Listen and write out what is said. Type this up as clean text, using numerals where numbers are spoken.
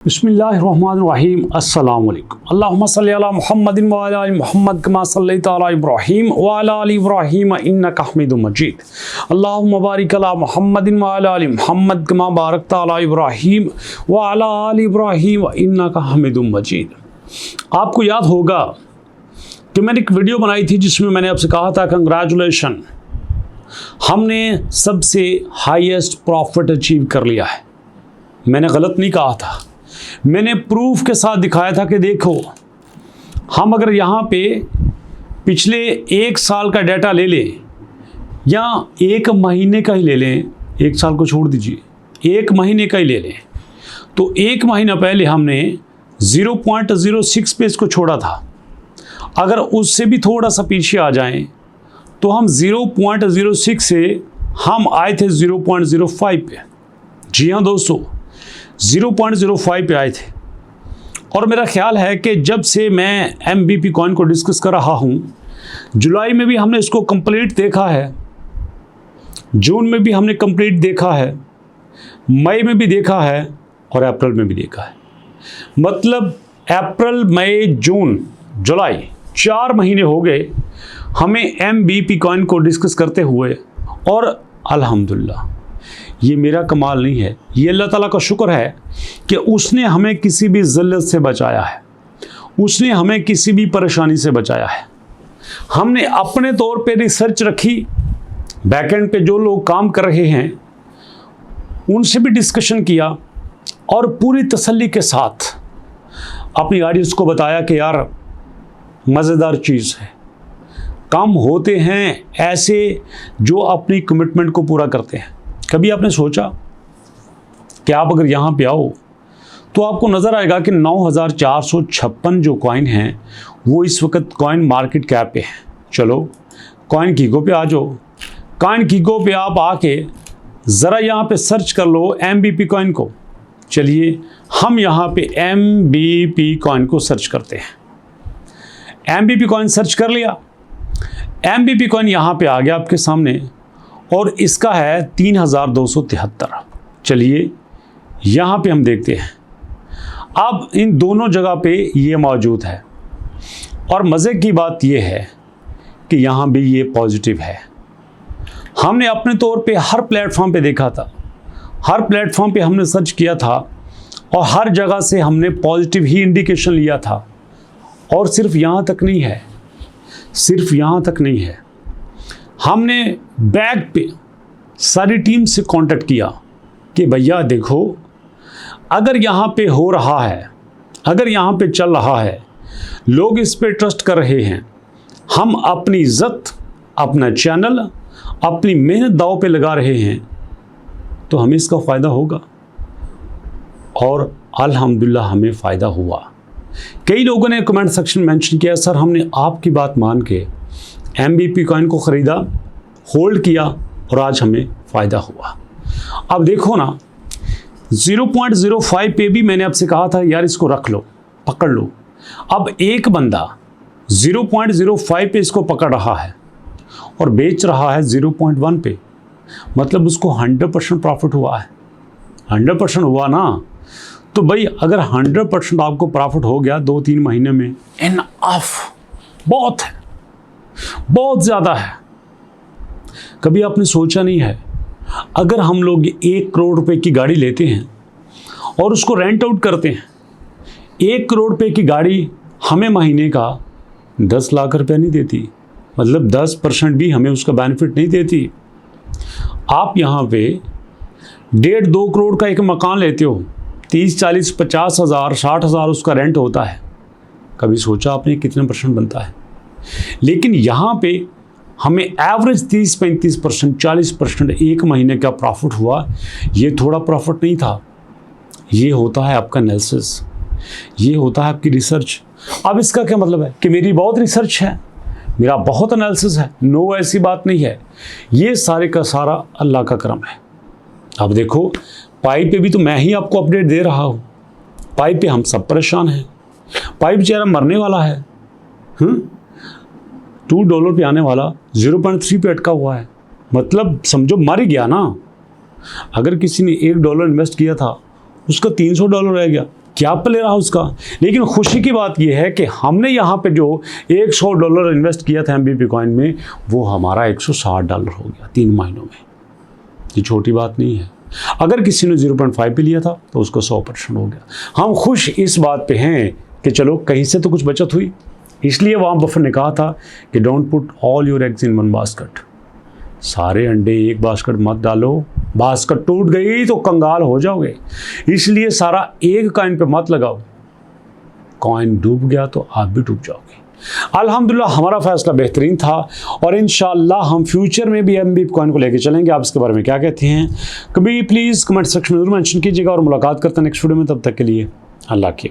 बिस्मिल्लाहिर्रहमानिर्रहीम अस्सलाम वालेकुम। अल्लाहुम्मा सल्लि अला मुहम्मदिन व अला आलि मुहम्मद कमा सल्लैता अला इब्राहीम व अला आलि इब्राहीम इन्नका हमीदुम मजीद। अल्लाहुम्मा बारिक अला मुहम्मदिन व अला आलि मुहम्मद कमा बारकता अला इब्राहीम व अला आलि इब्राहीम इन्नका हमीदुम मजीद। आपको याद होगा कि मैंने एक वीडियो बनाई थी जिसमें मैंने आपसे कहा था कंग्रेचुलेशन, हमने सबसे हाईएस्ट प्रॉफिट अचीव कर लिया है। मैंने गलत नहीं कहा था, मैंने प्रूफ के साथ दिखाया था कि देखो, हम अगर यहाँ पे पिछले एक साल का डाटा ले लें या एक महीने का ही ले लें, एक साल को छोड़ दीजिए, एक महीने का ही ले लें, तो एक महीना पहले हमने 0.06 पे इसको छोड़ा था। अगर उससे भी थोड़ा सा पीछे आ जाएं तो हम 0.06 से हम आए थे 0.05 पे। जी हाँ दोस्तों, 0.05 पे आए थे। और मेरा ख्याल है कि जब से मैं MBP कॉइन को डिस्कस कर रहा हूँ, जुलाई में भी हमने इसको कंप्लीट देखा है, जून में भी हमने कंप्लीट देखा है, मई में भी देखा है और अप्रैल में भी देखा है। मतलब अप्रैल, मई, जून, जुलाई 4 महीने हो गए हमें MBP कॉइन को डिस्कस करते हुए। और अल्हम्दुलिल्लाह, ये मेरा कमाल नहीं है, ये अल्लाह ताला का शुक्र है कि उसने हमें किसी भी ज़िल्लत से बचाया है, उसने हमें किसी भी परेशानी से बचाया है। हमने अपने तौर पे रिसर्च रखी, बैकएंड पे जो लोग काम कर रहे हैं उनसे भी डिस्कशन किया और पूरी तसल्ली के साथ अपनी ऑडियंस को बताया कि यार मज़ेदार चीज़ है। काम होते हैं ऐसे जो अपनी कमिटमेंट को पूरा करते हैं। कभी आपने सोचा कि आप अगर यहाँ पे आओ तो आपको नज़र आएगा कि 9456 जो कॉइन हैं वो इस वक्त कॉइन मार्केट कैप पे हैं। चलो कॉइन कीगो पे आ जाओ, कॉइन कीगो पे आप आके ज़रा यहाँ पे सर्च कर लो MBP कॉइन को। चलिए हम यहाँ पे MBP कॉइन को सर्च करते हैं। MBP कॉइन सर्च कर लिया, MBP कॉइन यहाँ पे आ गया आपके सामने और इसका है 3273। चलिए यहाँ पे हम देखते हैं। अब इन दोनों जगह पे ये मौजूद है और मज़े की बात ये है कि यहाँ भी ये पॉजिटिव है। हमने अपने तौर पे हर प्लेटफॉर्म पे देखा था, हर प्लेटफॉर्म पे हमने सर्च किया था और हर जगह से हमने पॉजिटिव ही इंडिकेशन लिया था। और सिर्फ यहाँ तक नहीं है, सिर्फ यहाँ तक नहीं है, हमने बैक पे सारी टीम से कांटेक्ट किया कि भैया देखो, अगर यहाँ पे हो रहा है, अगर यहाँ पे चल रहा है, लोग इस पे ट्रस्ट कर रहे हैं, हम अपनी इज़्ज़त, अपना चैनल, अपनी मेहनत दांव पे लगा रहे हैं, तो हमें इसका फ़ायदा होगा। और अल्हम्दुलिल्लाह हमें फ़ायदा हुआ। कई लोगों ने कमेंट सेक्शन मेंशन किया, सर हमने आपकी बात मान के MBP कॉइन को ख़रीदा, होल्ड किया और आज हमें फ़ायदा हुआ। अब देखो ना, 0.05 पे भी मैंने आपसे कहा था यार इसको रख लो, पकड़ लो। अब एक बंदा 0.05 पे इसको पकड़ रहा है और बेच रहा है 0.1 पे, मतलब उसको 100% प्रॉफिट हुआ है। 100% हुआ ना, तो भाई अगर 100% आपको प्रॉफिट हो गया 2-3 महीने में, इनफ, बहुत है, बहुत ज़्यादा है। कभी आपने सोचा नहीं है, अगर हम लोग 1 करोड़ रुपए की गाड़ी लेते हैं और उसको रेंट आउट करते हैं, 1 करोड़ रुपए की गाड़ी हमें महीने का 10 लाख रुपए नहीं देती, मतलब 10% भी हमें उसका बेनिफिट नहीं देती। आप यहाँ पे 1.5-2 करोड़ का एक मकान लेते हो, 30, 40, 50 हज़ार, 60 हज़ार उसका रेंट होता है। कभी सोचा आपने कितने % बनता है? लेकिन यहाँ पे हमें एवरेज 30-35%, 40% एक महीने का प्रॉफिट हुआ। ये थोड़ा प्रॉफिट नहीं था, ये होता है आपका एनालिसिस, ये होता है आपकी रिसर्च। अब इसका क्या मतलब है कि मेरी बहुत रिसर्च है, मेरा बहुत एनालिसिस है? नो, ऐसी बात नहीं है। ये सारे का सारा अल्लाह का करम है। अब देखो, पाइप पे भी तो मैं ही आपको अपडेट दे रहा हूँ। पाइप पे हम सब परेशान हैं, पाइप बेचारा मरने वाला है। $2 पे आने वाला 0.3 पे अटका हुआ है, मतलब समझो मर गया ना। अगर किसी ने $1 इन्वेस्ट किया था, उसका $300 रह गया, क्या प्ले रहा उसका। लेकिन खुशी की बात यह है कि हमने यहाँ पे जो $100 इन्वेस्ट किया था MBP कॉइन में, वो हमारा $160 हो गया 3 महीनों में। ये छोटी बात नहीं है। अगर किसी ने 0.5 पे लिया था तो उसको 100% हो गया। हम खुश इस बात पे हैं कि चलो कहीं से तो कुछ बचत हुई। इसलिए वॉरेन बफेट ने कहा था कि don't put all your eggs in one basket. सारे अंडे एक बास्केट मत डालो, बास्केट टूट गई तो कंगाल हो जाओगे। इसलिए सारा एक कॉइन पे मत लगाओ, कॉइन डूब गया तो आप भी डूब जाओगे। अल्हम्दुलिल्लाह हमारा फैसला बेहतरीन था और इंशाअल्लाह हम फ्यूचर में भी MBP कॉइन को लेकर चलेंगे। आप इसके बारे में क्या कहते हैं कभी प्लीज़ कमेंट सेक्शन में जरूर मेंशन कीजिएगा और मुलाकात करते हैं नेक्स्ट वीडियो में। तब तक के लिए अल्लाह की।